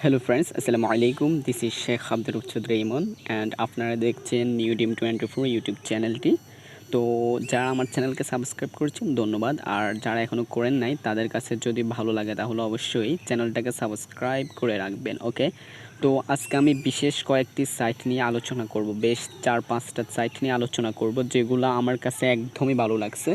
Hello friends, আসসালামু আলাইকুম। This is Sheikh Abdur Rahman and আপনারা দেখছেন নিউ ডিম 24 ইউটিউব চ্যানেলটি। তো যারা আমার চ্যানেলকে সাবস্ক্রাইব করেছেন ধন্যবাদ, আর যারা এখনও করেন নাই তাদের কাছে যদি ভালো লাগে তাহলে অবশ্যই চ্যানেলটাকে সাবস্ক্রাইব করে রাখবেন। ওকে, তো আজকে আমি বিশেষ কয়েকটি সাইট নিয়ে আলোচনা করব, বেশ 4-5টা সাইট নিয়ে আলোচনা করব যেগুলো আমার কাছে একদমই ভালো লাগছে।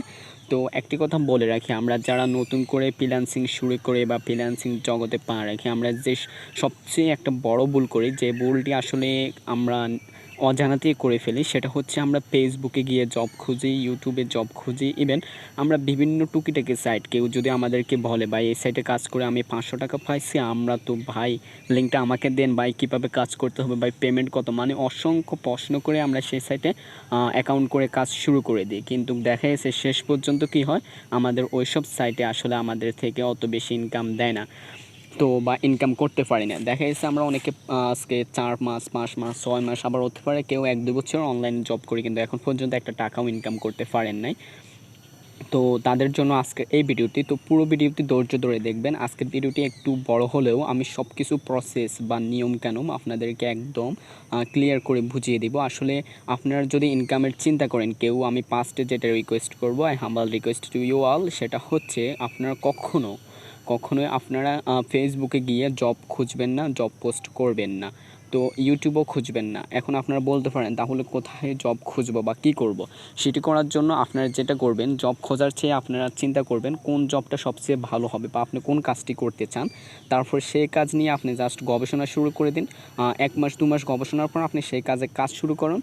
তো একটি কথা বলে রাখি, আমরা যারা নতুন করে ফ্রিল্যান্সিং শুরু করে বা ফ্রিল্যান্সিং জগতে পা রাখি, আমরা যে সবচেয়ে একটা বড় ভুল করি, যে ভুলটি আসলে আমরা অজানাতেই করে ফেলি, সেটা হচ্ছে আমরা ফেসবুকে গিয়ে জব খুঁজি, ইউটিউবে জব খুঁজি, ইভেন আমরা বিভিন্ন টুকিটাকি সাইট, কেউ যদি আমাদেরকে বলে ভাই এই সাইটে কাজ করে আমি 500 টাকা পাইছি, আমরা তো ভাই লিঙ্কটা আমাকে দেন, ভাই কীভাবে কাজ করতে হবে, ভাই পেমেন্ট কত, মানে অসংখ্য প্রশ্ন করে আমরা সেই সাইটে অ্যাকাউন্ট করে কাজ শুরু করে দিই। কিন্তু দেখা গেছে শেষ পর্যন্ত কি হয়, আমাদের ওইসব সাইটে আসলে আমাদের থেকে অত বেশি ইনকাম দেয় না, তো বা ইনকাম করতে পারি না। দেখা যাচ্ছে আমরা অনেকে আজকে 4 মাস, 5 মাস, 6 মাস, আবার হতে পারে কেউ 1-2 বছর অনলাইন জব করি কিন্তু এখন পর্যন্ত একটা টাকাও ইনকাম করতে পারেন নাই। তো তাদের জন্য আজকের এই ভিডিওটি, তো পুরো ভিডিওটি ধৈর্য ধরে দেখবেন। আজকের ভিডিওটি একটু বড় হলেও আমি সব কিছু প্রসেস বা নিয়মকানুন আপনাদেরকে একদম ক্লিয়ার করে বুঝিয়ে দিব। আসলে আপনারা যদি ইনকামের চিন্তা করেন, কেউ আমি ফার্স্টে যেটা রিকোয়েস্ট করব, I humble request to you all, সেটা হচ্ছে আপনারা কখনোই আপনারা ফেসবুকে গিয়ে জব খুঁজবেন না, জব পোস্ট করবেন না, তো ইউটিউবও খুঁজবেন না। এখন আপনারা বলতে পারেন তাহলে কোথায় জব খুঁজবো বা কী করব? সেটি করার জন্য আপনারা যেটা করবেন, জব খোঁজার চেয়ে আপনারা চিন্তা করবেন কোন জবটা সবচেয়ে ভালো হবে বা আপনি কোন কাজটি করতে চান। তারপর সেই কাজ নিয়ে আপনি জাস্ট গবেষণা শুরু করে দিন। 1 মাস 2 মাস গবেষণার পর আপনি সেই কাজে কাজ শুরু করুন।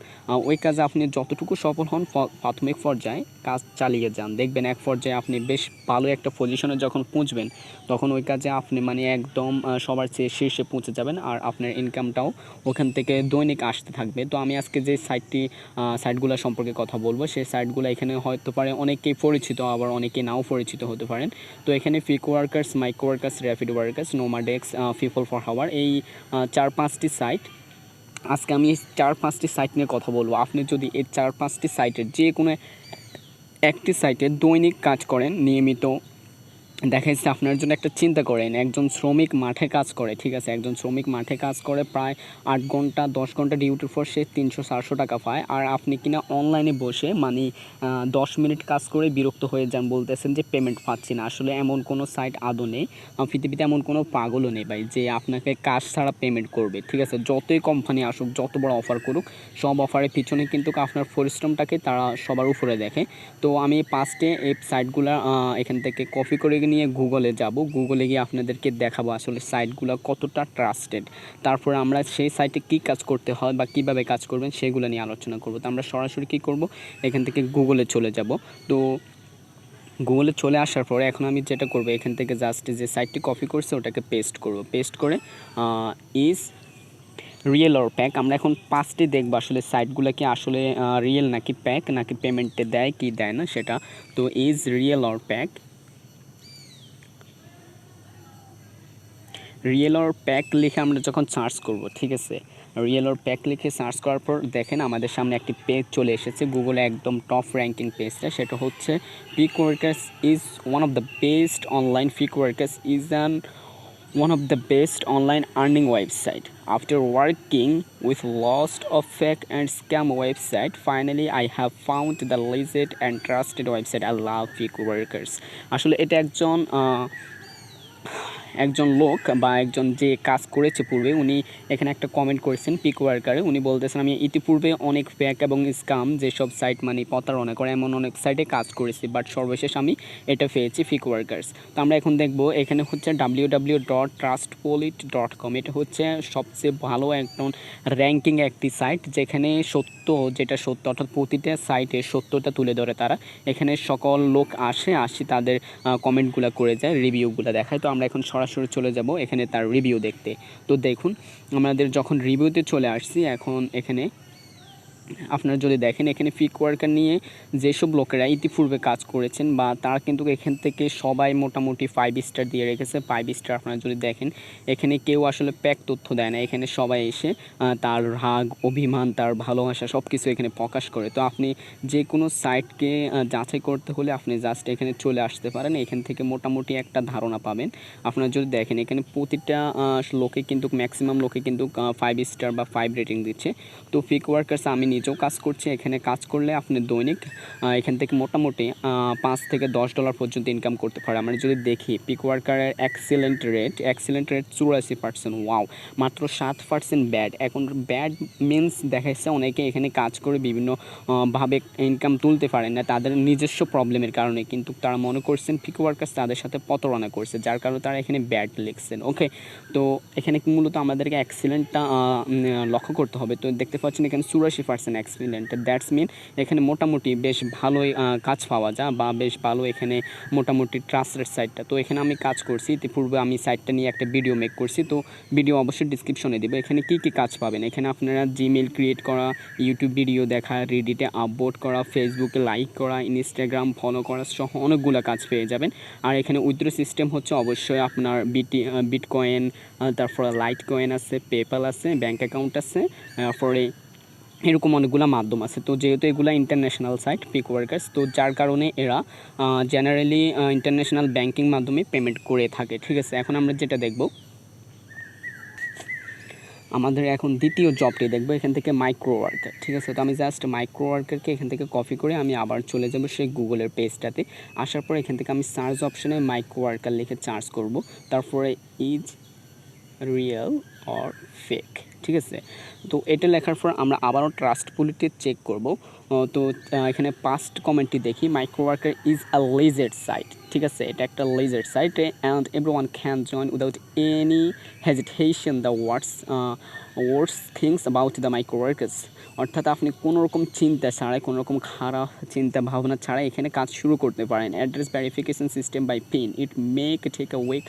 ওই কাজে আপনি যতটুকু সফল হন প্রাথমিক পর্যায়ে কাজ চালিয়ে যান। দেখবেন এক পর্যায়ে আপনি বেশ ভালো একটা পজিশনে যখন পৌঁছবেন, তখন ওই কাজে আপনি মানে একদম সবার চেয়ে শীর্ষে পৌঁছে যাবেন, আর আপনার ইনকামটাও ওখান থেকে দৈনিক আসতে থাকবে। তো আমি আজকে যে সাইটগুলো সম্পর্কে কথা বলবো, সেই সাইটগুলো এখানে হয়তো পারে অনেকেই পরিচিত, আবার অনেকে নাও পরিচিত হতে পারেন। তো এখানে পিকওয়ার্কার্স, মাইক্রোওয়ার্কার্স, র্যাপিডওয়ার্কার্স, নোমাডেক্স, পিপল ফর হাওয়ার, এই 4-5টি সাইট আজকে আমি 4-5টি সাইট নিয়ে কথা বলবো। আপনি যদি এই 4-5টি সাইটের যে কোনো একটি সাইটে দৈনিক কাজ করেন নিয়মিত, দেখা যাচ্ছে আপনার জন্য একটা চিন্তা করেন, একজন শ্রমিক মাঠে কাজ করে, ঠিক আছে, একজন শ্রমিক মাঠে কাজ করে প্রায় 8 ঘন্টা 10 ঘন্টা ডিউটির পর সে 300-400 টাকা পায়, আর আপনি কিনা অনলাইনে বসে মানে 10 মিনিট কাজ করে বিরক্ত হয়ে যান, বলতেছেন যে পেমেন্ট পাচ্ছি না। আসলে এমন কোনো সাইট আদৌ নেই, পৃথিবীতে এমন কোনো পাগলও নেই ভাই যে আপনাকে কাজ ছাড়া পেমেন্ট করবে, ঠিক আছে। যতই কোম্পানি আসুক, যত বড় অফার করুক, সব অফারের পিছনে কিন্তু আপনার পরিশ্রমটাকে তারা সবার উপরে দেখে। তো আমি ফার্স্টে এই সাইটগুলো এখান থেকে কপি করে নিয়ে গুগলে যাব, গুগলে গিয়ে আপনাদেরকে দেখাবো আসলে সাইটগুলো কতটা ট্রাস্টেড। তারপরে আমরা সেই সাইটে কী কাজ করতে হয় বা কীভাবে কাজ করবেন সেগুলো নিয়ে আলোচনা করব। তো আমরা সরাসরি কী করব, এখান থেকে গুগলে চলে যাব। তো গুগলে চলে আসার পরে এখন আমি যেটা করব, এখান থেকে জাস্ট যে সাইটটি কপি করছে ওটাকে পেস্ট করব। পেস্ট করে ইজ রিয়েল অর প্যাক, আমরা এখন 5টি দেখবো আসলে সাইটগুলো কি আসলে রিয়েল নাকি প্যাক, নাকি পেমেন্টে দেয় কি দেয় না সেটা। তো is real or pack, real or pack লিখে আমরা যখন সার্চ করব, ঠিক আছে, রিয়েল অর প্যাক লিখে সার্চ করার পর দেখেন আমাদের সামনে একটি পেজ চলে এসেছে, গুগলে একদম টপ র্যাঙ্কিং পেজটা, সেটা হচ্ছে Picoworkers is one of the best online, Picoworkers is one of the best online earning website. After working with lots of fake and scam website, finally I have found the legit and trusted website. I love Picoworkers. আসলে এটা একজন লোক বা একজন যে কাজ করেছে পূর্বে, উনি এখানে একটা কমেন্ট করেছেন পিকওয়ার্কারে। উনি বলতেছেন আমি ইতিপূর্বে অনেক ফেক এবং স্ক্যাম যেসব সাইট মানে প্রতারণা করে এমন অনেক সাইটে কাজ করেছি, বাট সর্বশেষ আমি এটা পেয়েছি পিকওয়ার্কার্স। তো আমরা এখন দেখব, এখানে হচ্ছে www.trustpolit.com, এটা হচ্ছে সবচেয়ে ভালো একদম র্যাঙ্কিং একটি সাইট, যেখানে যেটা সত্য অর্থাৎ প্রতিটা সাইটে সত্যটা তুলে ধরে তারা। এখানে সকল লোক আসে তাদের কমেন্টগুলো করে যায়, রিভিউগুলো দেখায়। তো আমরা এখন সরাসরি চলে যাব এখানে তার রিভিউ দেখতে। তো দেখুন আমাদের যখন রিভিউতে চলে আসছি, এখন এখানে আপনারা যদি দেখেন এখানে পিকওয়ার্কার নিয়ে যেসব লোকেরা ইতিপূর্বে কাজ করেছেন বা তারা কিন্তু এখান থেকে সবাই মোটামুটি 5 স্টার দিয়ে রেখেছে। 5 স্টার আপনারা যদি দেখেন এখানে কেউ আসলে প্যাক তথ্য দেয় না, এখানে সবাই এসে তার রাগ, অভিমান, তার ভালোবাসা সব কিছু এখানে প্রকাশ করে। তো আপনি যে কোনো সাইটকে যাচাই করতে হলে আপনি জাস্ট এখানে চলে আসতে পারেন, এখান থেকে মোটামুটি একটা ধারণা পাবেন। আপনারা যদি দেখেন এখানে প্রতিটা লোকে কিন্তু ম্যাক্সিমাম লোকে কিন্তু 5 স্টার বা 5 রেটিং দিচ্ছে। তো পিকওয়ার্কার্স আমি নিজেও কাজ করছি, এখানে কাজ করলে আপনি দৈনিক এখান থেকে মোটামুটি $5 থেকে $10 পর্যন্ত ইনকাম করতে পারে। আমরা যদি দেখি পিকওয়ার্কারের এক্সিলেন্ট রেট 84%। ওয়াও, মাত্র 7% ব্যাড। এখন ব্যাড মিনস দেখা যাচ্ছে অনেকে এখানে কাজ করে বিভিন্ন ভাবে ইনকাম তুলতে পারেন না তাদের নিজস্ব প্রবলেমের কারণে, কিন্তু তারা মনে করছেন পিকওয়ার্কার্স তাদের সাথে প্রতারণা করছে, যার কারণে তারা এখানে ব্যাড লিখছেন। ওকে, তো এখানে মূলত আমাদেরকে এক্সিলেন্টটা লক্ষ্য করতে হবে। তো দেখতে পাচ্ছেন এখানে 84% এক্সিলেন্ট, দ্যাটস মিন এখানে মোটামুটি বেশ ভালোই কাজ পাওয়া যায় বা বেশ ভালো এখানে মোটামুটি ট্রাস্টেড সাইটটা। তো এখানে আমি কাজ করছি, ইতিপূর্বে আমি সাইটটা নিয়ে একটা ভিডিও মেক করছি, তো ভিডিও অবশ্যই ডিসক্রিপশনে দেবো। এখানে কী কী কাজ পাবেন, এখানে আপনারা জিমেল ক্রিয়েট করা, ইউটিউব ভিডিও দেখা, রেডিটে আপলোড করা, ফেসবুকে লাইক করা, ইনস্টাগ্রাম ফলো করা সহ অনেকগুলো কাজ পেয়ে যাবেন। আর এখানে উইথড্র সিস্টেম হচ্ছে অবশ্যই আপনার বিটকয়েন, তারপরে লাইট কয়েন আছে, পেপ্যাল আছে, ব্যাঙ্ক অ্যাকাউন্ট আছে, পরে এরকম অনেকগুলো মাধ্যম আছে। তো যেহেতু এগুলো ইন্টারন্যাশনাল সাইট পিকওয়ার্কার্স, তো যার কারণে এরা জেনারেলি ইন্টারন্যাশনাল ব্যাংকিং মাধ্যমে পেমেন্ট করে থাকে। ঠিক আছে, এখন আমরা যেটা দেখব, আমাদের এখন দ্বিতীয় জবটি দেখবো এখান থেকে মাইক্রো ওয়ার্কার। ঠিক আছে, তো আমি জাস্ট মাইক্রো ওয়ার্কারকে এখান থেকে কপি করে আমি আবার চলে যাব সেই গুগলের পেজটাতে। আসার পর এখান থেকে আমি সার্চ অপশানে মাইক্রো ওয়ার্কার লিখে সার্চ করব, তারপরে ইজ রিয়েল অর ফেক। ঠিক আছে, তো এটা লেখার পর আমরা আবারও ট্রাস্টফুলিটি চেক করব। তো এখানে পাস্ট কমেন্টটি দেখি, micro worker is a legit site. ঠিক আছে, এটা একটা legit site and everyone can join without any hesitation the words things about the micro workers. অর্থাৎ আপনি কোনোরকম চিন্তা ছাড়াই, কোনোরকম খারাপ চিন্তা ভাবনা ছাড়াই এখানে কাজ শুরু করতে পারেন। Address verification system by PIN, it make take a week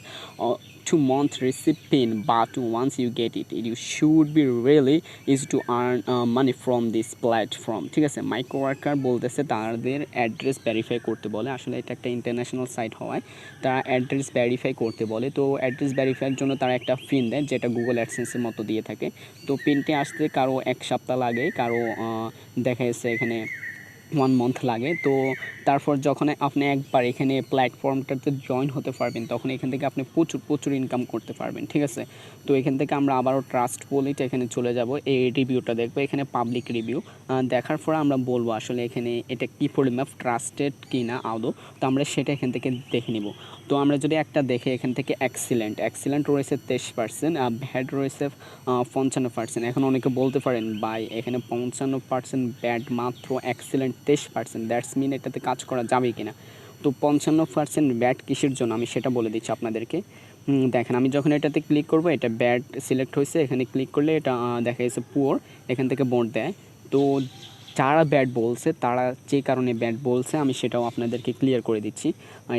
2 month receipt pin, but once you get it, you should be really easy to earn money from this platform. ঠিক আছে, মাইক্রো ওয়ার্কার বলতেছে তাদের address verify করতে বলে, আসলে এটা একটা international site হওয়ায় তারা অ্যাড্রেস ভেরিফাই করতে বলে। তো অ্যাড্রেস ভেরিফাইয়ের জন্য তারা একটা পিন দেয় যেটা গুগল অ্যাডসেন্সের মতো দিয়ে থাকে। তো পিনটি আসতে কারো 1 সপ্তাহ লাগে, কারো দেখা যাচ্ছে এখানে 1 month লাগে। তো তারপর যখন আপনি একবার এখানে প্ল্যাটফর্মটাতে জয়েন হতে পারবেন তখন এখান থেকে আপনি প্রচুর ইনকাম করতে পারবেন। ঠিক আছে, তো এখান থেকে আমরা আবারও ট্রাস্টফুলিটি এখানে চলে যাব, এই রিভিউটা দেখবো, এখানে পাবলিক রিভিউ দেখার পর আমরা বলবো আসলে এখানে এটা কী পরিমাপ ট্রাস্টেড কি না আদৌ। তো আমরা সেটা এখান থেকে দেখে নিব। তো আমরা যদি একটা দেখে এখান থেকে এক্সিলেন্ট রয়েছে 23%, ব্যাড রয়েছে 55%। এখন অনেকে বলতে পারেন ভাই এখানে 55% ব্যাড মাত্র এক্সিলেন্ট 23%, দ্যাটস মিন এটাতে কাজ করা যাবে কিনা। তো 55% ব্যাড কিসের জন্য আমি সেটা বলে দিচ্ছি আপনাদেরকে। দেখেন আমি যখন এটাতে ক্লিক করব এটা ব্যাড সিলেক্ট হয়েছে, এখানে ক্লিক করলে এটা দেখা যাচ্ছে পুয়ার, এখান থেকে বোর্ড দেয়। তো যারা ব্যাড বলছে তারা যে কারণে ব্যাড বলছে আমি সেটাও আপনাদেরকে ক্লিয়ার করে দিচ্ছি।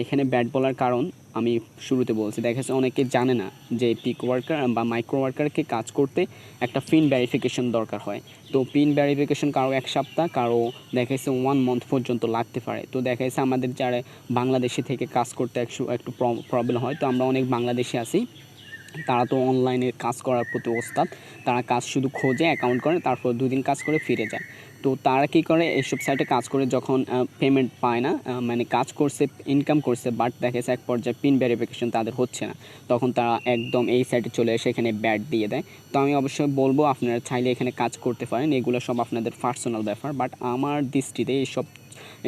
এখানে ব্যাড বলার কারণ আমি শুরুতে বলছি, দেখা যাচ্ছে অনেকে জানে না যে পিক ওয়ার্কার বা মাইক্রো ওয়ার্কারকে কাজ করতে একটা পিন ভেরিফিকেশন দরকার হয়। তো পিন ভেরিফিকেশন কারো 1 সপ্তাহ, কারো দেখা যাচ্ছে 1 month পর্যন্ত লাগতে পারে। তো দেখা যাচ্ছে আমাদের যারা বাংলাদেশে থেকে কাজ করতে একটু প্রবলেম হয়, তো আমরা অনেক বাংলাদেশে আছি, তারা তো অনলাইনে কাজ করার প্রতি ওস্তাদ, তারা কাজ শুধু খোঁজে, অ্যাকাউন্ট করে, তারপর 2 দিন কাজ করে ফিরে যায়। তো তারা কী করে, এইসব সাইটে কাজ করে যখন পেমেন্ট পায় না, মানে কাজ করছে, ইনকাম করছে, বাট দেখা যাচ্ছে এক পর্যায়ে পিন ভেরিফিকেশন তাদের হচ্ছে না, তখন তারা একদম এই সাইটে চলে এসে এখানে ব্যাড দিয়ে দেয়। তো আমি অবশ্যই বলবো আপনারা চাইলে এখানে কাজ করতে পারেন, এগুলো সব আপনাদের পার্সোনাল ব্যাপার, বাট আমার দৃষ্টিতে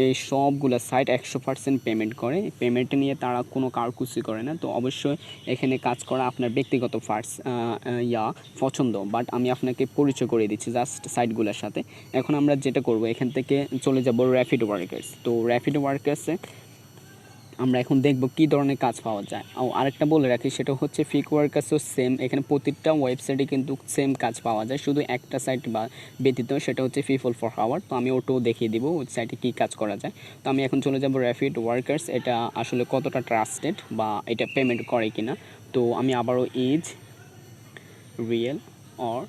এই সবগুলো সাইট 100% পেমেন্ট করে, পেমেন্ট নিয়ে তারা কোনো কারকুচি করে না। তো অবশ্যই এখানে কাজ করা আপনার ব্যক্তিগত পছন্দ, বাট আমি আপনাকে পরিচয় করে দিচ্ছি জাস্ট সাইটগুলোর সাথে। এখন আমরা যেটা করব এখান থেকে চলে যাব র্যাপিড ওয়ার্কার্স। তো র্যাপিড ওয়ার্কার্সে আমরা এখন দেখব কী ধরনের কাজ পাওয়া যায়। আরেকটা বলে রাখি, সেটা হচ্ছে পিকওয়ার্কার্সও সেম, এখানে প্রতিটা ওয়েবসাইটে কিন্তু সেম কাজ পাওয়া যায়, শুধু একটা সাইট বা ব্যতীত, সেটা হচ্ছে পিপল ফর আওয়ার। তো আমি ওটাও দেখিয়ে দিব ওয়েবসাইটে কী কাজ করা যায়। তো আমি এখন চলে যাব র্যাপিড ওয়ার্কার্স, এটা আসলে কতটা ট্রাস্টেড বা এটা পেমেন্ট করে কিনা। তো আমি আবারও ইজ রিয়েল অর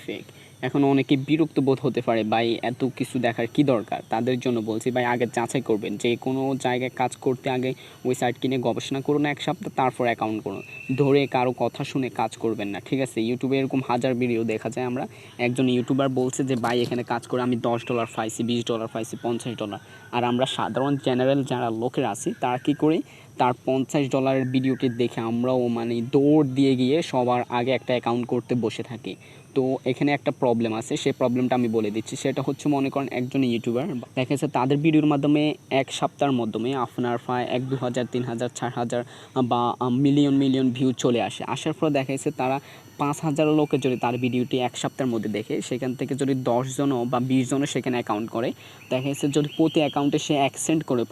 ফেক, এখন অনেকে বিরক্ত বোধ হতে পারে, ভাই এত কিছু দেখার কি দরকার। তাদের জন্য বলছি ভাই আগে যাচাই করবেন, যে কোনো জায়গায় কাজ করতে আগে ওই সাইটকে নিয়ে গবেষণা করুন 1 সপ্তাহ, তারপর অ্যাকাউন্ট করুন। ধরে কারো কথা শুনে কাজ করবেন না, ঠিক আছে? ইউটিউবে এরকম হাজার ভিডিও দেখা যায়। আমরা একজন ইউটিউবার বলছে যে ভাই এখানে কাজ করে আমি $10 পাইছি, $20 পাইছি, $50। আর আমরা সাধারণ জেনারেল যারা লোকেরা আছি তারা কী করি, তার $50 ভিডিওটি দেখে আমরাও মানে দৌড় দিয়ে গিয়ে সবার আগে একটা অ্যাকাউন্ট করতে বসে থাকি। তো এখানে একটা প্রবলেম আছে, সেই প্রবলেমটা আমি বলে দিচ্ছি। সেটা হচ্ছে, মনে করেন একজন ইউটিউবার দেখা যাচ্ছে তাদের ভিডিওর মাধ্যমে 1 সপ্তাহের মাধ্যমে আপনার প্রায় 1-2 হাজার, 3 হাজার, 4 হাজার বা মিলিয়ন ভিউ চলে আসে। আসার পর দেখা যাচ্ছে তারা 5,000 লোকে যদি তার ভিডিওটি 1 সপ্তাহের মধ্যে দেখে, সেখান থেকে যদি 10 জনও বা 20 জনও সেখানে অ্যাকাউন্ট করে, দেখা যাচ্ছে যদি প্রতি অ্যাকাউন্টে সে 1 সেন্ট করে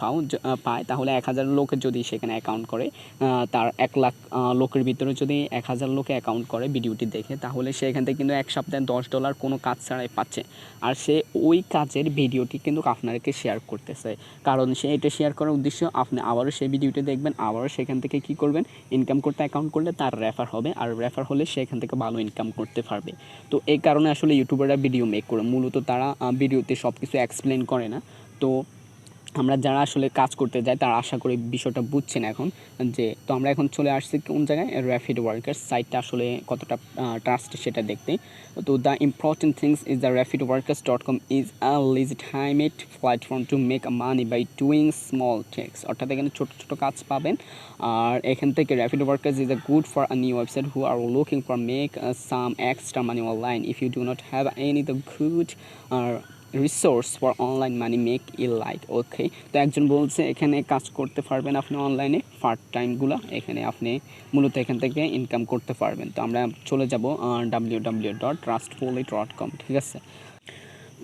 পায়, তাহলে 1,000 লোকে যদি সেখানে অ্যাকাউন্ট করে, তার 1 লাখ লোকের ভিতরে যদি 1,000 লোকে অ্যাকাউন্ট করে ভিডিওটি দেখে, তাহলে সে এখান থেকে কিন্তু 1 সপ্তাহে $10 কোনো কাজ ছাড়াই পাচ্ছে। আর সে ওই কাজের ভিডিওটি কিন্তু আপনাকে শেয়ার করতেছে, কারণ সে এটা শেয়ার করার উদ্দেশ্য আপনি আবারও সেই ভিডিওটি দেখবেন, আবারও সেখান থেকে কী করবেন, ইনকাম করতে অ্যাকাউন্ট করলে তার রেফার হবে, আর রেফার হলে সে এখান থেকে ভালো ইনকাম করতে পারবে। তো এই কারণে আসলে ইউটিউবাররা ভিডিও মেক করে, মূলত তারা ভিডিওতে সব কিছু এক্সপ্লেন করে না। তো আমরা যারা আসলে কাজ করতে যাই তারা আশা করি বিষয়টা বুঝছেন এখন। যে তো আমরা এখন চলে আসছি কোন জায়গায়, Rapidswirkes সাইটটা আসলে কতটা ট্রাস্টেড সেটা দেখতে। তো the important things is the Rapidswirkes.com is a legitimate platform to make money by doing small tasks, অর্থাৎ এখানে ছোটো ছোটো কাজ পাবেন। আর এখান থেকে Rapidswirkes is a good for a new website who are looking for make some extra money online if you do not have any the good resource for online money make ই like. Okay, তো একজন বলছে এখানে কাজ করতে পারবেন আপনি অনলাইনে, পার্ট টাইমগুলো এখানে আপনি মূলত এখান থেকে ইনকাম করতে পারবেন। তো আমরা চলে যাব www.trustfully.com, ঠিক আছে?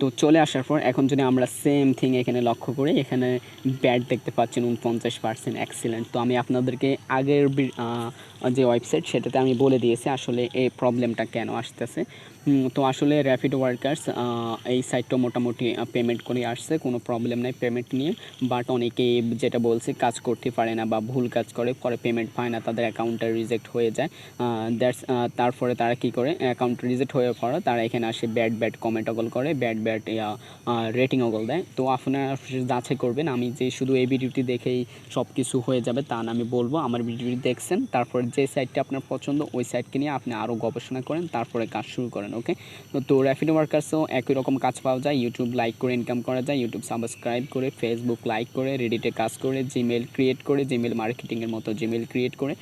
তো চলে আসার পর এখন যদি আমরা সেম থিং এখানে লক্ষ্য করি, এখানে ব্যাড দেখতে পাচ্ছেন 49%, এক্সিলেন্ট। তো আমি আপনাদেরকে আগের যে ওয়েবসাইট সেটাতে আমি বলে দিয়েছি আসলে এই প্রবলেমটা কেন আসতেছে। তো আসলে Rapidswirkes এই সাইটটা মোটামুটি পেমেন্ট করে আসছে, কোনো প্রবলেম নাই পেমেন্ট নিয়ে। বাট অনেকেই যেটা বলছে কাজ করতে পারে না বা ভুল কাজ করে, পরে পেমেন্ট পায় না, তাদের অ্যাকাউন্টটা রিজেক্ট হয়ে যায়। তারপরে তারা কী করে, অ্যাকাউন্ট রিজেক্ট হয়ে পড়ে তারা এখানে আসে ব্যাড কমেন্ট অগল করে, ব্যাড রেটিং অগল দেয়। তো আপনারা যাচাই করবেন, আমি যে শুধু এই ভিডিওটি দেখেই সব কিছু হয়ে যাবে তা না, আমি বলবো আমার ভিডিওটি দেখছেন, তারপরে যে সাইটটা আপনার পছন্দ ওই সাইটকে নিয়ে আপনি আরও গবেষণা করেন, তারপরে কাজ শুরু করেন। ওকে, তো Rapidswirkesও একই রকম কাজ পাওয়া যায়, ইউটিউব লাইক করে ইনকাম করা যায়, ইউটিউব সাবস্ক্রাইব করে, ফেসবুক লাইক করে, রেডিটে কাজ করে, জিমেল ক্রিয়েট করে, জিমেল মার্কেটিংয়ের মতো জিমেল ক্রিয়েট করে,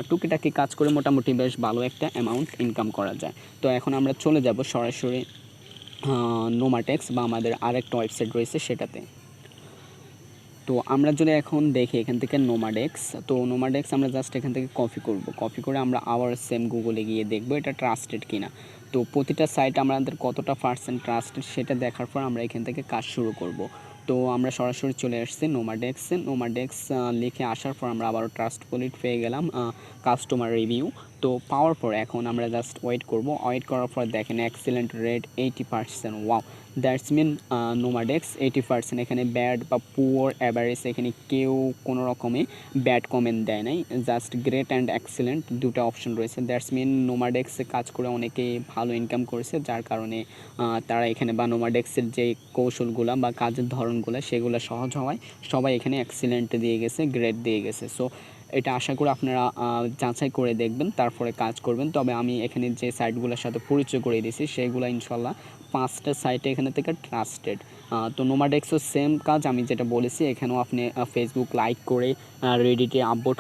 টুকিটাকি কাজ করে মোটামুটি বেশ ভালো একটা অ্যামাউন্ট ইনকাম করা যায়। তো এখন আমরা চলে যাব সরাসরি নোমাটেক্স বা আমাদের আরেকটা ওয়েবসাইট রয়েছে সেটাতে। তো আমরা যদি এখন দেখি এখান থেকে নোমাডেক্স আমরা জাস্ট এখান থেকে কপি করে আমরা আবার সেম গুগলে গিয়ে দেখব এটা ট্রাস্টেড কিনা। তো প্রতিটা সাইট আমাদের কতটা পার্সেন্ট ট্রাস্টেড সেটা দেখার পর আমরা এখান থেকে কাজ শুরু করব। তো আমরা সরাসরি চলে আসছি নোমাডেক্স লিখে আসার পর আমরা আবারও ট্রাস্টফুলি পেয়ে গেলাম কাস্টমার রিভিউ। তো পাওয়ার পর এখন আমরা জাস্ট ওয়েট করার পর দেখেন excellent rate 80%। Wow, that's mean Nomadex 80%। এখানে ব্যাড বা পুয়ার অ্যাভারেজ এখানে কেউ কোনো রকমে ব্যাড কমেন্ট দেয় নাই, জাস্ট গ্রেট অ্যান্ড এক্সিলেন্ট দুটো অপশন রয়েছে। দ্যাটস মিন নোমাডেক্সে কাজ করে অনেকে ভালো ইনকাম করেছে, যার কারণে তারা এখানে বা নোমাডেক্সের যে কৌশলগুলো বা কাজের ধরনগুলো সেগুলো সহজ হওয়ায় সবাই এখানে এক্সিলেন্ট দিয়ে গেছে, গ্রেট দিয়ে গেছে। সো এটা আশা করি আপনারা যাচাই করে দেখবেন, তারপরে কাজ করবেন। তবে আমি এখানে যে সাইটগুলোর সাথে পরিচয় করে দিয়েছি সেগুলো ইনশাল্লাহ 5টা সাইটে এখানে থেকে ট্রাস্টেড। তো নোমাডেক্সও সেম কাজ আমি যেটা বলেছি, এখানেও আপনি ফেসবুক লাইক করে রেডিটে আপলোড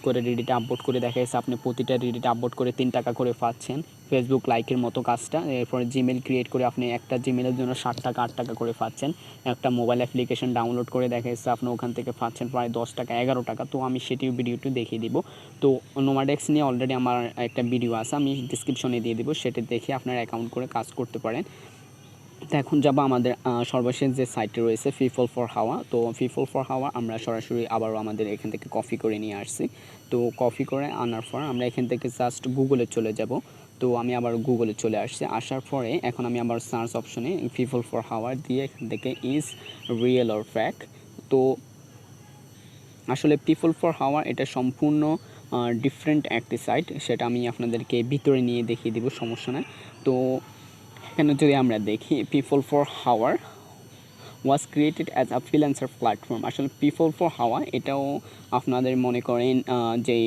করে দেখা যাচ্ছে আপনি প্রতিটা রেডিটে আপলোড করে 3 টাকা করে পাচ্ছেন, ফেসবুক লাইকের মতো কাজটা। এরপরে জিমেল ক্রিয়েট করে আপনি একটা জিমেলের জন্য 7 টাকা 8 টাকা করে পাচ্ছেন। একটা মোবাইল অ্যাপ্লিকেশন ডাউনলোড করে দেখা যাচ্ছে আপনি ওখান থেকে পাচ্ছেন প্রায় 10 টাকা 11 টাকা। তো আমি সেটিও ভিডিওটি দেখিয়ে দিব। তো নোমাডেক্স নিয়ে অলরেডি আমার একটা ভিডিও আছে, আমি ডিসক্রিপশনে দিয়ে দিব, সেটা দেখে আপনার অ্যাকাউন্ট করে কাজ করতে পারেন। তো এখন যাব আমাদের সর্বশেষ যে সাইটটি রয়েছে পিপল ফর হাওয়া। তো পিপল ফর হাওয়া আমরা সরাসরি আবারও আমাদের এখান থেকে কপি করে নিয়ে আসছি। তো কপি করে আনার পর আমরা এখান থেকে জাস্ট গুগলে চলে যাব। তো আমি আবার গুগলে চলে আসছি, আসার পরে এখন আমি আবার সার্চ অপশনে পিপল ফর হাওয়া দিয়ে এখান থেকে ইজ রিয়েল অর ফ্যাক। তো আসলে পিপল ফর হাওয়া এটা সম্পূর্ণ ডিফারেন্ট একটি সাইট, সেটা আমি আপনাদেরকে ভিতরে নিয়ে দেখিয়ে দিব, সমস্যা নয়। তো এখানে যদি আমরা দেখি পিপল ফর হাওয়ার was created as a freelancer platform. আসলে পিপল ফর হাওয়া এটাও আপনাদের মনে করেন যে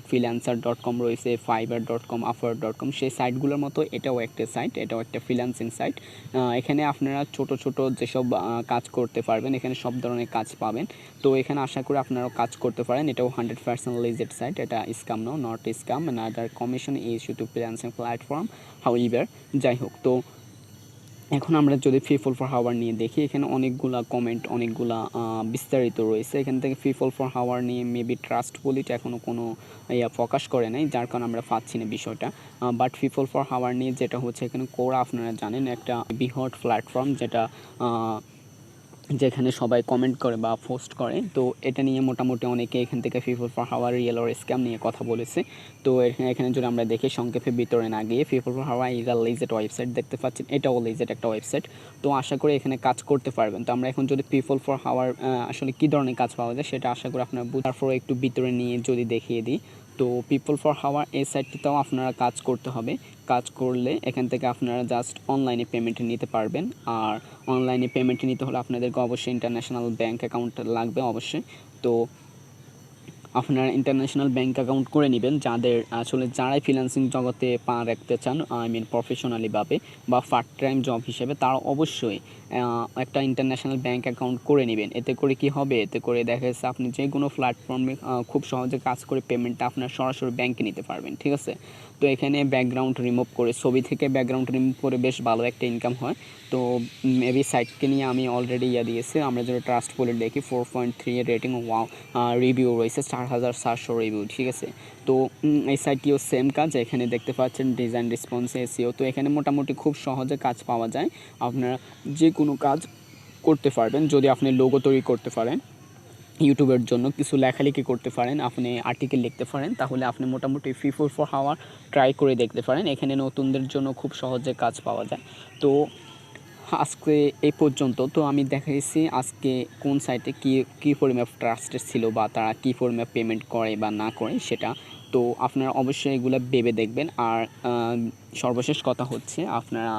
ফ্রিল্যান্সার.com রয়েছে, fiverr.com, upwork.com, সেই সাইটগুলোর মতো এটাও একটা সাইট, এটাও একটা ফ্রিল্যান্সিং সাইট। এখানে আপনারা ছোট ছোট যেসব কাজ করতে পারবেন, এখানে সব ধরনের কাজ পাবেন। তো এখানে আশা করি আপনারাও কাজ করতে পারেন। এটাও 100% লিজেড সাইট, এটা scam not scam, another commission issue to freelancing platform however. যাই হোক, তো এখন আমরা যদি পিপল ফর হাওয়ার নিয়ে দেখি, এখানে অনেকগুলা কমেন্ট, অনেকগুলা বিস্তারিত রয়েছে। এখান থেকে পিপল ফর হাওয়ার নিয়ে মেবি ট্রাস্টফুলিটা এখনও কোনো প্রকাশ করে নাই, যার কারণে আমরা পাচ্ছি না বিষয়টা। বাট পিপল ফর হাওয়ার নিয়ে যেটা হচ্ছে, এখানে কোরা আপনারা জানেন একটা বৃহৎ প্ল্যাটফর্ম, যেখানে সবাই কমেন্ট করে বা পোস্ট করে। তো এটা নিয়ে মোটামুটি অনেকে এখান থেকে পিপল ফর হাওয়ার রিয়েল অর স্ক্যাম নিয়ে কথা বলেছে। তো এখানে যদি আমরা দেখি সংক্ষেপে ভিতরে না গিয়ে, পিপল ফর হাওয়ার ইজ আ লিজেড ওয়েবসাইট, দেখতে পাচ্ছেন এটাও লিজেড একটা ওয়েবসাইট। তো আশা করি এখানে কাজ করতে পারবেন। তো আমরা এখন যদি পিপল ফর হাওয়ার আসলে কী ধরনের কাজ পাওয়া যায় সেটা আশা করি আপনারা তারপরে একটু ভিতরে নিয়ে যদি দেখিয়ে দিই। তো পিপল ফর হাওয়ার এই সাইটটিতেও আপনারা কাজ করতে হবে। কাজ করলে এখান থেকে আপনারা জাস্ট অনলাইনে পেমেন্ট নিতে পারবেন। আর অনলাইনে পেমেন্ট নিতে হলে আপনাদেরকে অবশ্যই ইন্টারন্যাশনাল ব্যাঙ্ক অ্যাকাউন্ট লাগবে অবশ্যই। তো আপনারা ইন্টারন্যাশনাল ব্যাঙ্ক অ্যাকাউন্ট করে নেবেন, যারাই ফ্রিল্যান্সিং জগতে পা রাখতে চান, প্রফেশনালিভাবে বা পার্ট টাইম জব হিসেবে, তারা অবশ্যই একটা ইন্টারন্যাশনাল ব্যাঙ্ক অ্যাকাউন্ট করে নেবেন। এতে করে কি হবে, এতে করে দেখা যাচ্ছে আপনি যে কোনো প্ল্যাটফর্মে খুব সহজে কাজ করে পেমেন্টটা আপনার সরাসরি ব্যাঙ্কে নিতে পারবেন, ঠিক আছে। তো এখানে ব্যাকগ্রাউন্ড রিমুভ করে, ছবি থেকে ব্যাকগ্রাউন্ড রিমুভ করে বেশ ভালো একটা ইনকাম হয়। তো মেবি সাইটকে নিয়ে আমি অলরেডি দিয়েছি। আমরা যদি ট্রাস্টফুলি দেখি 4.3 রেটিং, ওয়াও, রিভিউ রয়েছে 4,700 রিভিউ, ঠিক আছে। তো এই সাইটটিও সেম কাজ, এখানে দেখতে পাচ্ছেন ডিজাইন, রেসপন্স, এসইও। তো এখানে মোটামুটি খুব সহজে কাজ পাওয়া যায়। আপনারা যে কোনো কাজ করতে পারবেন। যদি আপনি লোগো তৈরি করতে পারেন, ইউটিউবের জন্য কিছু লেখালেখি করতে পারেন, আপনি আর্টিকেল লিখতে পারেন, তাহলে আপনি মোটামুটি পিপল ফর হাওয়ার ট্রাই করে দেখতে পারেন। এখানে নতুনদের জন্য খুব সহজে কাজ পাওয়া যায়। তো আজকে এই পর্যন্ত। তো আমি দেখাইছি আজকে কোন সাইটে কী পরিমাপ ট্রাস্টেড ছিল বা তারা কী পরিমাপ পেমেন্ট করে বা না করে সেটা। তো আপনারা অবশ্যই এগুলো ভেবে দেখবেন। আর সর্বশেষ কথা হচ্ছে, আপনারা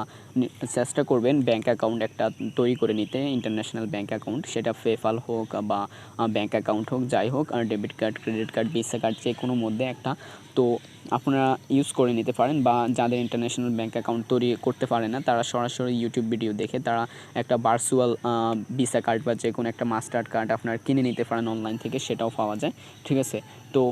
চেষ্টা করবেন ব্যাঙ্ক অ্যাকাউন্ট একটা তৈরি করে নিতে, ইন্টারন্যাশনাল ব্যাঙ্ক অ্যাকাউন্ট, সেটা পেপ্যাল হোক বা ব্যাঙ্ক অ্যাকাউন্ট হোক, যাই হোক, আর debit card, credit card, Visa card, যে কোনো মধ্যে একটা। তো আপনারা ইউজ করে নিতে পারেন। বা যাদের ইন্টারন্যাশনাল ব্যাঙ্ক অ্যাকাউন্ট তৈরি করতে পারে না, তারা সরাসরি ইউটিউব ভিডিও দেখে তারা একটা ভার্চুয়াল ভিসা কার্ড বা যে কোনো একটা মাস্টার কার্ড আপনারা কিনে নিতে পারেন অনলাইন থেকে, সেটাও পাওয়া যায়, ঠিক আছে। তো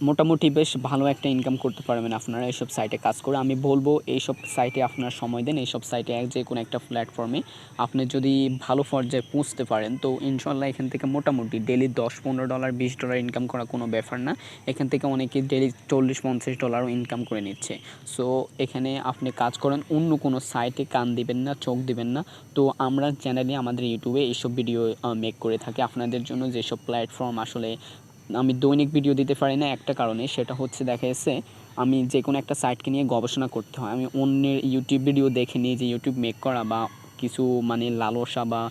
মোটামুটি বেশ ভালো একটা ইনকাম করতে পারবেন আপনারা এইসব সাইটে কাজ করে। আমি বলবো এইসব সাইটে আপনারা সময় দেন। এইসব সাইটে যে কোনো একটা প্ল্যাটফর্মে আপনি যদি ভালো পর্যায়ে পৌঁছতে পারেন, তো ইনশাল্লাহ এখান থেকে মোটামুটি ডেলি $10-15, $20 ইনকাম করা কোনো ব্যাপার না। এখান থেকে অনেকে ডেলি $40-50 ইনকাম করে নিচ্ছে। সো এখানে আপনি কাজ করেন, অন্য কোনো সাইটে কান দিবেন না, চোখ দিবেন না। তো আমরা চ্যানেলে, আমাদের ইউটিউবে এইসব ভিডিও মেক করে থাকি আপনাদের জন্য। যেসব প্ল্যাটফর্ম আসলে আমি দৈনিক ভিডিও দিতে পারি না একটা কারণে, সেটা হচ্ছে দেখা যাচ্ছে আমি যে কোনো একটা সাইটকে নিয়ে গবেষণা করতে হয়। আমি অন্যের ইউটিউব ভিডিও দেখে নিয়ে যে ইউটিউব মেক করা বা কিছু লালসা বা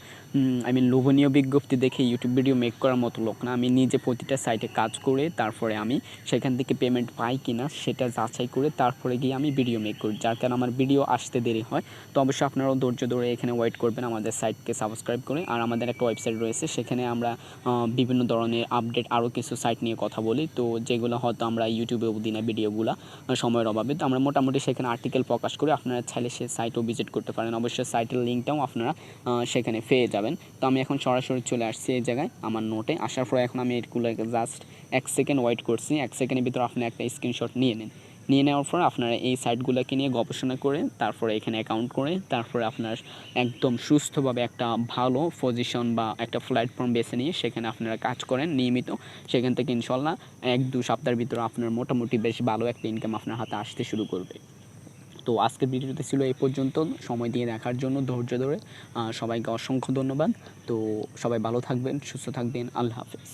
লোভনীয় বিজ্ঞপ্তি দেখে ইউটিউব ভিডিও মেক করার মতো লোক না। আমি নিজে প্রতিটা সাইটে কাজ করে তারপরে আমি সেখান থেকে পেমেন্ট পাই কিনা সেটা যাচাই করে তারপরে গিয়ে আমি ভিডিও মেক করি, যার কারণে আমার ভিডিও আসতে দেরি হয়। তো অবশ্যই আপনারাও ধৈর্য ধরে এখানে ওয়েট করবেন আমাদের সাইটকে সাবস্ক্রাইব করে। আর আমাদের একটা ওয়েবসাইট রয়েছে, সেখানে আমরা বিভিন্ন ধরনের আপডেট, আরও কিছু সাইট নিয়ে কথা বলি। তো যেগুলো হয়তো আমরা ইউটিউবেও দিই না ভিডিওগুলো সময়ের অভাবে। তো আমরা মোটামুটি সেখানে আর্টিকেল প্রকাশ করি, আপনারা চাইলে সেই সাইটও ভিজিট করতে পারেন। অবশ্যই সাইটের লিঙ্কটাও আপনারা সেখানে পেয়ে যাবেন। তো আমি এখন সরাসরি চলে আসছি এই জায়গায় আমার নোটে। আসার পরে এখন আমি এগুলোকে জাস্ট 1 সেকেন্ড ওয়েট করছি। 1 সেকেন্ডের ভিতরে আপনি একটা স্ক্রিনশট নিয়ে নিন। নিয়ে নেওয়ার পর আপনারা এই সাইটগুলোকে নিয়ে গবেষণা করে তারপরে এখানে অ্যাকাউন্ট করে তারপরে আপনার একদম সুস্থভাবে একটা ভালো পজিশন বা একটা প্ল্যাটফর্ম বেছে নিয়ে সেখানে আপনারা কাজ করেন নিয়মিত। সেখান থেকে ইনশাল্লাহ 1-2 সপ্তাহের ভিতরে আপনার মোটামুটি বেশ ভালো একটা ইনকাম আপনার হাতে আসতে শুরু করবে। তো আজকের ভিডিওতে ছিল এই পর্যন্ত। সময় দিয়ে দেখার জন্য, ধৈর্য ধরে সবাইকে অসংখ্য ধন্যবাদ। তো সবাই ভালো থাকবেন, সুস্থ থাকবেন। আল্লাহ হাফেজ।